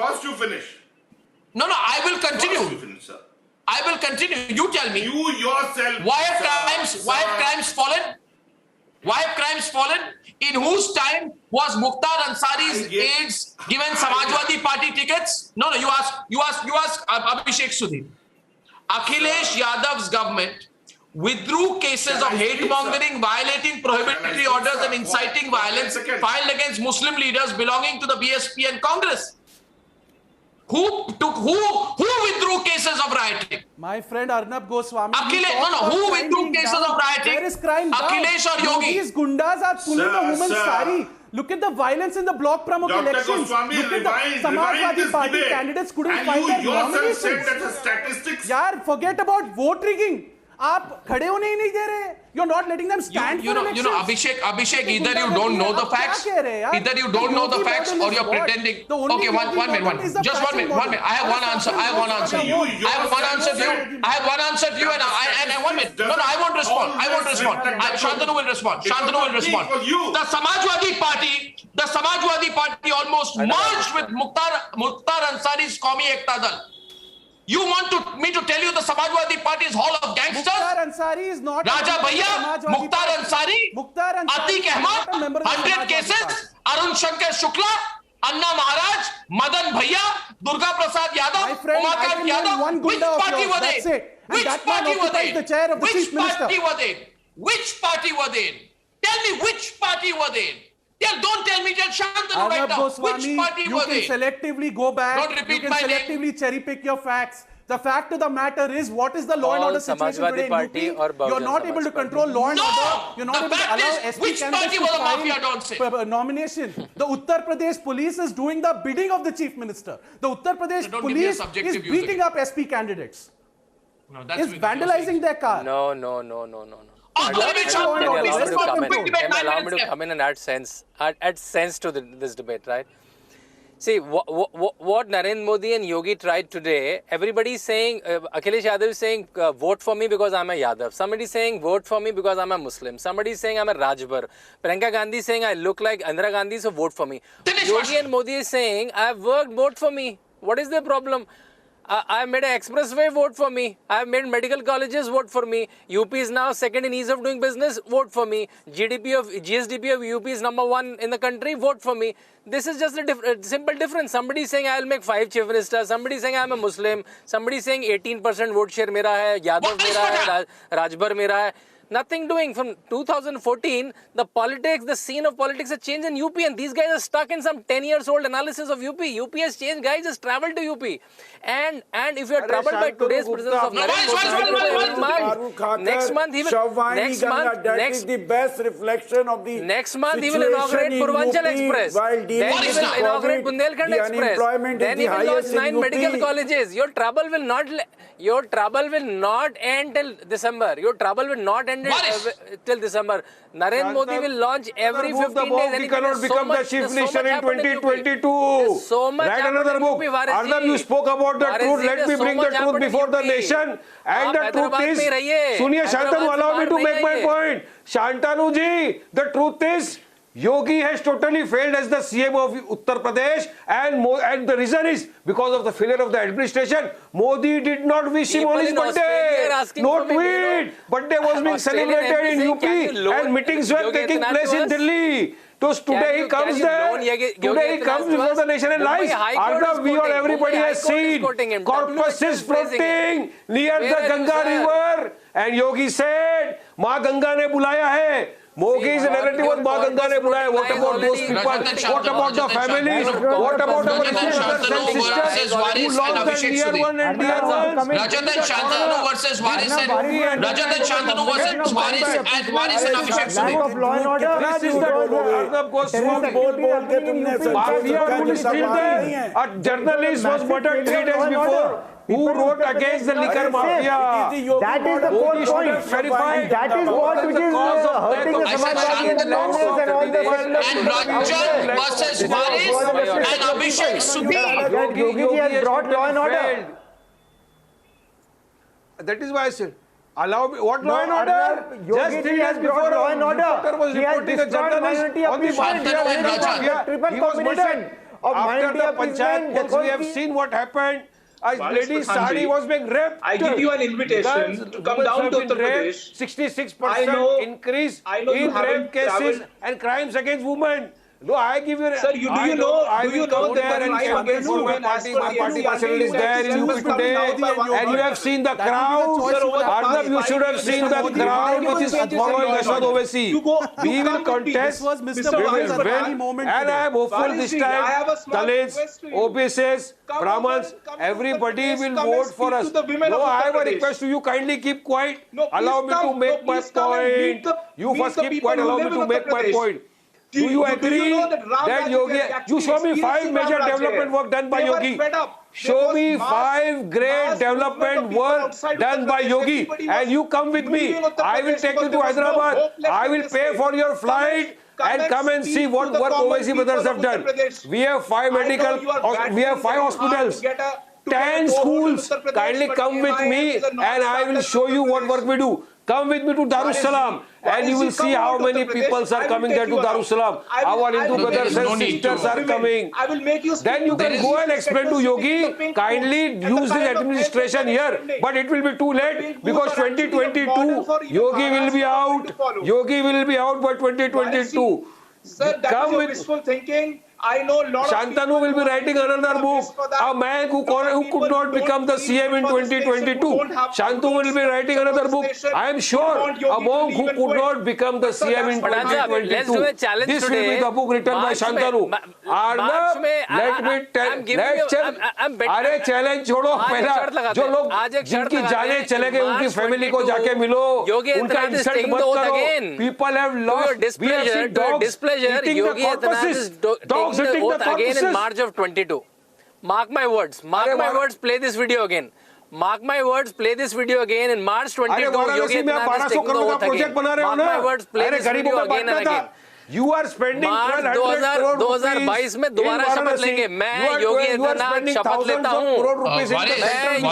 Speaker 2: No, I will continue. I will continue. You tell me.
Speaker 15: You yourself.
Speaker 2: Why have crimes fallen? Why have crimes fallen? In whose time was Mukhtar Ansari's aides given Samajwadi Party tickets? No, you ask Abhishek Sudhir. Akhilesh Yadav's government withdrew cases of hate mongering, violating prohibitory orders and inciting violence filed against Muslim leaders belonging to the BSP and Congress. Who withdrew cases of rioting?
Speaker 12: My friend Arnab Goswami.
Speaker 2: Who withdrew cases of rioting?
Speaker 12: Where is crime
Speaker 2: Akhilesh or Yogi?
Speaker 12: These gundas are pulling a woman's sari. Look at the violence in the block Pramukh elections.
Speaker 15: Goswami,
Speaker 12: look at the Samajwadi Party
Speaker 15: debate.
Speaker 12: candidates couldn't
Speaker 15: and
Speaker 12: find their
Speaker 15: you yourself
Speaker 12: nominations.
Speaker 15: said that the statistics.
Speaker 12: Yaar, forget about vote rigging. आप खड़े होने ही नहीं दे रहे. You're not letting them stand for elections.
Speaker 2: Abhishek, either you don't know the facts, either you don't know the facts, or you're pretending. Okay, one minute. Just 1 minute. I have one answer. I have one answer to you. I have one answer to you, and 1 minute. No, I won't respond. Shantanu will respond. The Samajwadi Party almost merged with Mukhtar Ansari's Qawmi Ekta Dal. You want me to tell you the Samajwadi Party is hall of gangsters?
Speaker 12: Mukhtar Ansari is not
Speaker 2: Raja Bhaiya, Mukhtar Ansari, Atiq Ahmad, 100 cases, Arun Shankar Shukla, Anna Maharaj, Madan Bhaiya, Durga Prasad Yadav, Umakant Yadav. Which party were they? Which party were they? Tell me which party were they? Don't tell me, tell Shantanu right now. Which party were they?
Speaker 12: You can selectively go back.
Speaker 2: Don't repeat my name.
Speaker 12: You can selectively cherry pick your facts. The fact of the matter is, what is the law and order situation today in UP? You're not able to control law and order. You're not able to allow SP candidates to file nomination. The Uttar Pradesh police is doing the bidding of the chief minister. The Uttar Pradesh police is beating up SP candidates. Is vandalizing their car.
Speaker 13: No. Allow me to come in and add sense to this debate, right? See, what Narendra Modi and Yogi tried today, everybody is saying, Akhilesh Yadav is saying, vote for me because I'm a Yadav. Somebody is saying, vote for me because I'm a Muslim. Somebody is saying, I'm a Rajbar. Priyanka Gandhi is saying, I look like Indira Gandhi, so vote for me. Yogi and Modi is saying, I have worked, vote for me. What is the problem? I have made an expressway, vote for me. I have made medical colleges, vote for me. UP is now second in ease of doing business, vote for me. GSDP of UP is number 1 in the country, vote for me. This is just a simple difference. Somebody is saying I will make 5 chief ministers. Somebody is saying I am a Muslim. Somebody is saying 18% vote share mera hai, Yadav mera hai, Rajbar mera hai. Nothing doing. From 2014, the scene of politics has changed in UP, and these guys are stuck in some 10 years old analysis of UP. UP has changed, guys. Just travel to UP. And if you are troubled by today's presence of Narendra Modi, next month he will.
Speaker 16: That is the best reflection of the.
Speaker 13: Next month he will inaugurate Purvanchal Express. Then he will inaugurate Bundelkhand Express. Then he will launch 9 medical colleges. Your trouble will not end till December. Your trouble will not end till December. Narendra Modi will launch every 15 days.
Speaker 10: He cannot become the chief minister in 2022.
Speaker 13: So much.
Speaker 10: Write another book. Arnab, you spoke about the truth. Let me bring the truth before the nation. And the truth is, Suniya Shantanu, allow me to make my point. Shantanu ji, the truth is, Yogi has totally failed as the CM of Uttar Pradesh, and the reason is because of the failure of the administration. Modi did not wish him on his birthday. No tweet. Birthday was being celebrated in UP, and meetings were taking place in Delhi. So today he comes there. Today he comes before the nation and lies. Arnab, we or everybody has seen corpus is floating near the Ganga river, and Yogi said, "Maa Ganga ne bulaya hai." Mogi's narrative was Maa Ganga ne bulaya. What about those people? What about the families? What about our brothers and sisters who lost their dear one and dear ones?
Speaker 2: Rajatan Shantanu versus Waris and Waris and Abhishek Suri.
Speaker 10: This is the Arnab Goswami. Mafia rule is still there. A journalist was murdered 3 days before. Who wrote against the liquor mafia?
Speaker 17: That is the whole point.
Speaker 10: Verified.
Speaker 17: That is what which is hurting the Samajwadi and the Congress and all the
Speaker 2: And Ranjan versus Waris and Abhishek Suri.
Speaker 17: Yogi ji has brought law and order.
Speaker 10: That is why I said, allow me. What law and order? Just 3 days before,
Speaker 17: law and order.
Speaker 10: Was reporting a journalist on the mafia. He was murdered. After the panchayat, we have seen what happened. A lady Sari was being raped.
Speaker 14: I give you an invitation to come down to Uttar Pradesh.
Speaker 10: 66% increase in rape cases and crimes against women. No, I give you.
Speaker 14: Sir, do you know
Speaker 10: there and campaign for my party. My party personnel is there in UP today, and you have seen the crowd. Arnab, you should have seen the crowd which is following Ashwad Owaisi. We will contest. We will win, and I am hopeful this time. Dalits, OBCs, Brahmins, everybody will vote for us. No, I have a request to you. Kindly keep quiet. Allow me to make my point. You first keep quiet. Allow me to make my point. Do you agree
Speaker 14: know that Ram
Speaker 10: that
Speaker 14: Rajya
Speaker 10: Yogi?
Speaker 14: is actually
Speaker 10: You show me
Speaker 14: experienced
Speaker 10: 5 major
Speaker 14: Ram Rajya
Speaker 10: development
Speaker 14: here.
Speaker 10: work done by
Speaker 14: They were
Speaker 10: Yogi.
Speaker 14: fed up.
Speaker 10: Show
Speaker 14: There
Speaker 10: me
Speaker 14: was
Speaker 10: 5 great
Speaker 14: mass
Speaker 10: development
Speaker 14: movement of people
Speaker 10: work
Speaker 14: outside
Speaker 10: done
Speaker 14: Uttar
Speaker 10: by
Speaker 14: Pradesh.
Speaker 10: Yogi,
Speaker 14: Everybody was
Speaker 10: and you come with me.
Speaker 14: leaving Uttar
Speaker 10: I will
Speaker 14: Pradesh
Speaker 10: take you
Speaker 14: because
Speaker 10: to
Speaker 14: there was no
Speaker 10: Hyderabad.
Speaker 14: hope left
Speaker 10: I
Speaker 14: in
Speaker 10: will
Speaker 14: this
Speaker 10: pay
Speaker 14: state.
Speaker 10: for your flight and come and see
Speaker 14: speak
Speaker 10: what
Speaker 14: to the
Speaker 10: work
Speaker 14: common
Speaker 10: Owaisi brothers
Speaker 14: people
Speaker 10: have
Speaker 14: of
Speaker 10: done.
Speaker 14: Uttar Pradesh.
Speaker 10: We have 5
Speaker 14: I know
Speaker 10: medical,
Speaker 14: you are
Speaker 10: we have 5
Speaker 14: battling
Speaker 10: hospitals.
Speaker 14: to get a
Speaker 10: 10
Speaker 14: vote in
Speaker 10: schools.
Speaker 14: Uttar Pradesh,
Speaker 10: Kindly
Speaker 14: but
Speaker 10: come with
Speaker 14: AIM
Speaker 10: me
Speaker 14: is a
Speaker 10: and I will
Speaker 14: non-starter
Speaker 10: show you
Speaker 14: Uttar
Speaker 10: what work we do. Come with me to Darussalam and you will see how many people are coming there to Darussalam. Our Hindu brothers and sisters are coming.
Speaker 14: I will make you
Speaker 10: Then you can go and explain to Yogi, kindly use this administration here. But it will be too late because 2022, Yogi will be out. Yogi will be out by 2022.
Speaker 14: Sir, that
Speaker 10: Come
Speaker 14: is your
Speaker 10: with
Speaker 14: wishful thinking. I know a lot of
Speaker 10: Shantanu will be writing another book. A man who could not become the CM in 2022. Shantanu will be writing another book. I am sure a monk who could not become the CM in 2022.
Speaker 13: Let's do a challenge
Speaker 10: This
Speaker 13: today.
Speaker 10: will be the book written by Shantanu. Arnab, let me tell. अरे challenge छोड़ो पहला जो लोग जिनकी जाने चले गए उनकी फैमिली को जाके मिलो उनका इंसल्ट मत करो. People have lost. We have seen dogs eating the corpses. Dogs
Speaker 13: the
Speaker 10: eating the
Speaker 13: oath again in
Speaker 10: corpses.
Speaker 13: March of 22. Mark my words. Mark my words. Play this video again. Mark my words. Play this video again in March 22. Yogi Adityanath is taking the oath again. Mark my words. Play this video again and again.
Speaker 10: You are spending 1200 crore rupees
Speaker 13: 2022 में दोबारा शपथ लेंगे. मैं योगी आदित्यनाथ शपथ लेता हूँ. मैं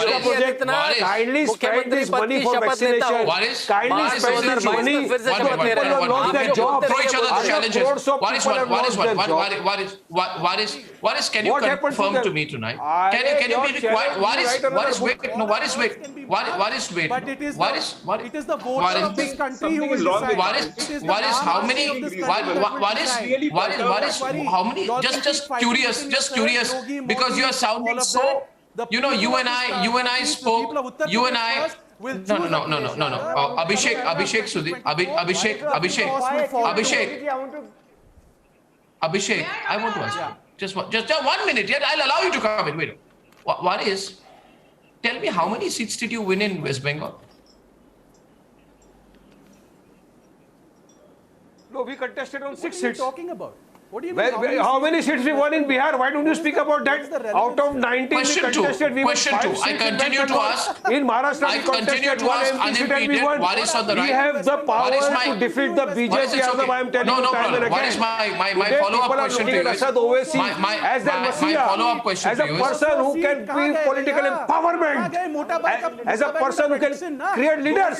Speaker 13: योगी आदित्यनाथ मुख्यमंत्री पद की शपथ लेता हूँ.
Speaker 10: Kindly spend this money.
Speaker 13: फिर से शपथ ले रहे हैं.
Speaker 2: Waris, can you confirm to me tonight? Can you be quiet? Waris, wait. No, Waris, wait. Waris, wait.
Speaker 12: But it is the voters of this country who will decide.
Speaker 2: Waris, how many? Waris, how many? Just curious, because you are sounding so. You know, you and I spoke. You and I. No. Abhishek, Sudhir, Abhishek. I want to ask you. Just 1 minute. Yet I'll allow you to come in. Wait. Waris, tell me how many seats did you win in West Bengal?
Speaker 10: No, we contested on 6 seats.
Speaker 12: What are you talking about? What do you mean?
Speaker 10: How many seats we won in Bihar? Why don't you speak about that? Out of 19
Speaker 2: Question
Speaker 10: we contested, we won 5 seats.
Speaker 2: I continue to ask.
Speaker 10: In Maharashtra, we contested 1 MP seat and we won.
Speaker 2: Waris on the right.
Speaker 10: We have the power to defeat the BJP. I am telling you time and again.
Speaker 2: Waris, my follow-up question to you is,
Speaker 10: Asad Owaisi as their Messiah, as a person who can bring political empowerment, as a person who can create leaders.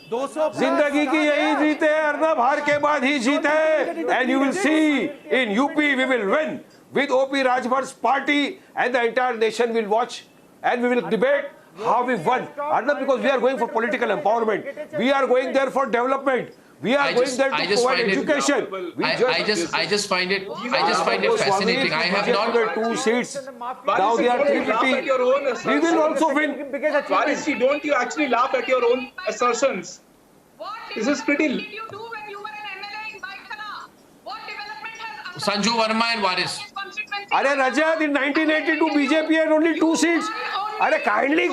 Speaker 10: जिंदगी की यही जीत है. अर्नब हार के बाद ही जीत है. And you will see in UP we will win with OP Rajbhar's party and the entire nation will watch and we will debate how we won. Arnab, because we are going for political empowerment. We are going there for development. We are going there to provide education.
Speaker 2: I just find it fascinating. I have not
Speaker 10: 2 seats. Now they are 350. We will also win.
Speaker 14: Waris, don't you actually laugh at your own assertions? This is pretty.
Speaker 2: Sanju Verma and Waris.
Speaker 10: Arey Rajat, in 1982 BJP had only 2 seats. Arey kindly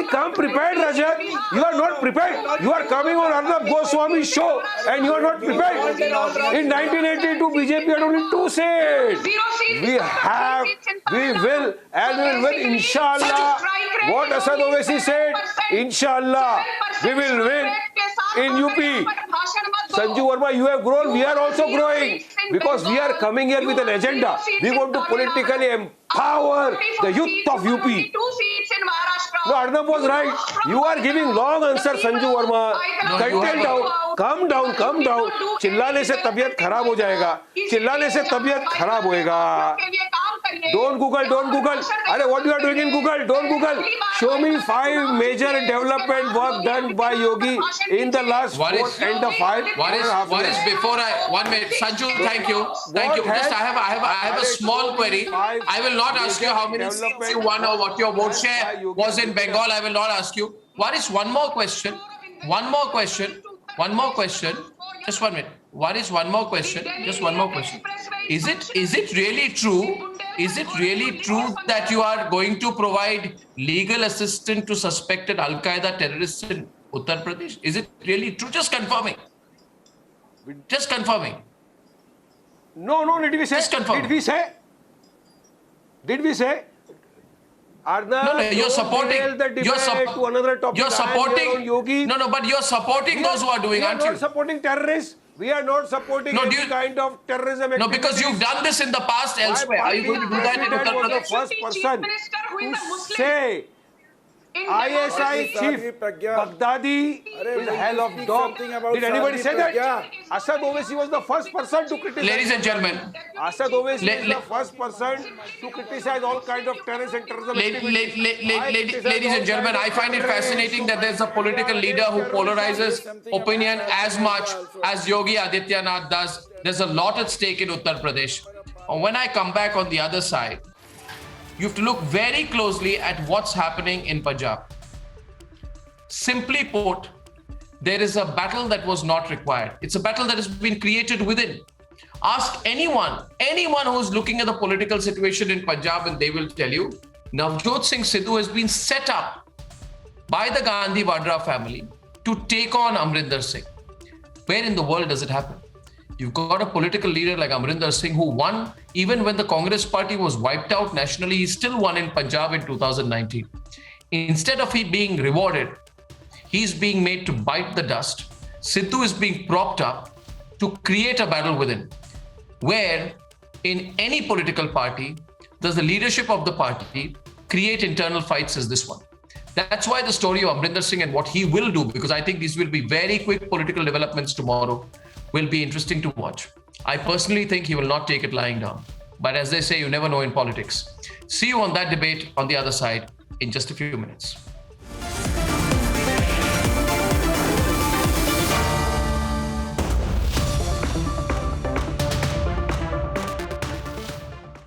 Speaker 10: come prepared, Rajat. You are not prepared. You are coming on Arnab Goswami's show and you are not prepared. In 1982 BJP had only 2 seats. We will and we will win, inshallah. What Asad Owaisi said, inshallah, we will win in UP. Sanju Verma, you have grown, we are also growing because we are coming here with an agenda. We want to politically empower the youth of UP. No, Arnab was right. You are giving long answer, Sanju Verma. Content down. Calm down. चिल्लाने से तबीयत खराब हो जाएगा. चिल्लाने से तबीयत खराब होएगा. Don't Google. Arey, what you are doing in Google? Don't Google. Show me 5 major development work done by Yogi in the last 4 and the 5.
Speaker 2: Waris, before 1 minute. Sanju, thank you. Just I have a small query. I will not ask you how many seats you won or what your vote share was in Bengal. I will not ask you. Waris, one more question. Just 1 minute. Waris, one more question. Just one more question. Is it really true? Is it really true that you are going to provide legal assistance to suspected Al-Qaeda terrorists in Uttar Pradesh? Is it really true? Just confirming.
Speaker 10: No, did we say?
Speaker 2: Just confirm.
Speaker 10: Did we say? Arnav,
Speaker 2: No, you're supporting.
Speaker 10: to another topic.
Speaker 2: You're supporting
Speaker 10: Yogi.
Speaker 2: No, but you're supporting those who are doing, aren't
Speaker 10: We are
Speaker 2: you?
Speaker 10: not supporting terrorists. We are not supporting
Speaker 2: No,
Speaker 10: any kind of terrorism.
Speaker 2: No, because you've done this in the past elsewhere. Are you going to do that in Uttar
Speaker 10: was the
Speaker 2: Pradesh?
Speaker 10: first person to say ISI chief Baghdadi is hell of dog. Did anybody say that? Asad Owaisi was the first person to criticize.
Speaker 2: Ladies and gentlemen,
Speaker 10: Asad Owaisi is the first person to criticize all kinds of terrorist and terrorism activities.
Speaker 2: ladies and gentlemen, I find it fascinating that there's a political leader who polarizes opinion as much as Yogi Adityanath does. There's a lot at stake in Uttar Pradesh. And when I come back on the other side, you have to look very closely at what's happening in Punjab. Simply put, there is a battle that was not required. It's a battle that has been created within. Ask anyone who's looking at the political situation in Punjab, and they will tell you, Navjot Singh Sidhu has been set up by the Gandhi Vadra family to take on Amrinder Singh. Where in the world does it happen? You've got a political leader like Amrinder Singh who won even when the Congress party was wiped out nationally. He still won in Punjab in 2019. Instead of he being rewarded, he's being made to bite the dust. Sidhu is being propped up to create a battle within, where in any political party, does the leadership of the party create internal fights as this one. That's why the story of Amrinder Singh and what he will do, because I think these will be very quick political developments tomorrow, will be interesting to watch. I personally think he will not take it lying down. But as they say, you never know in politics. See you on that debate on the other side in just a few minutes.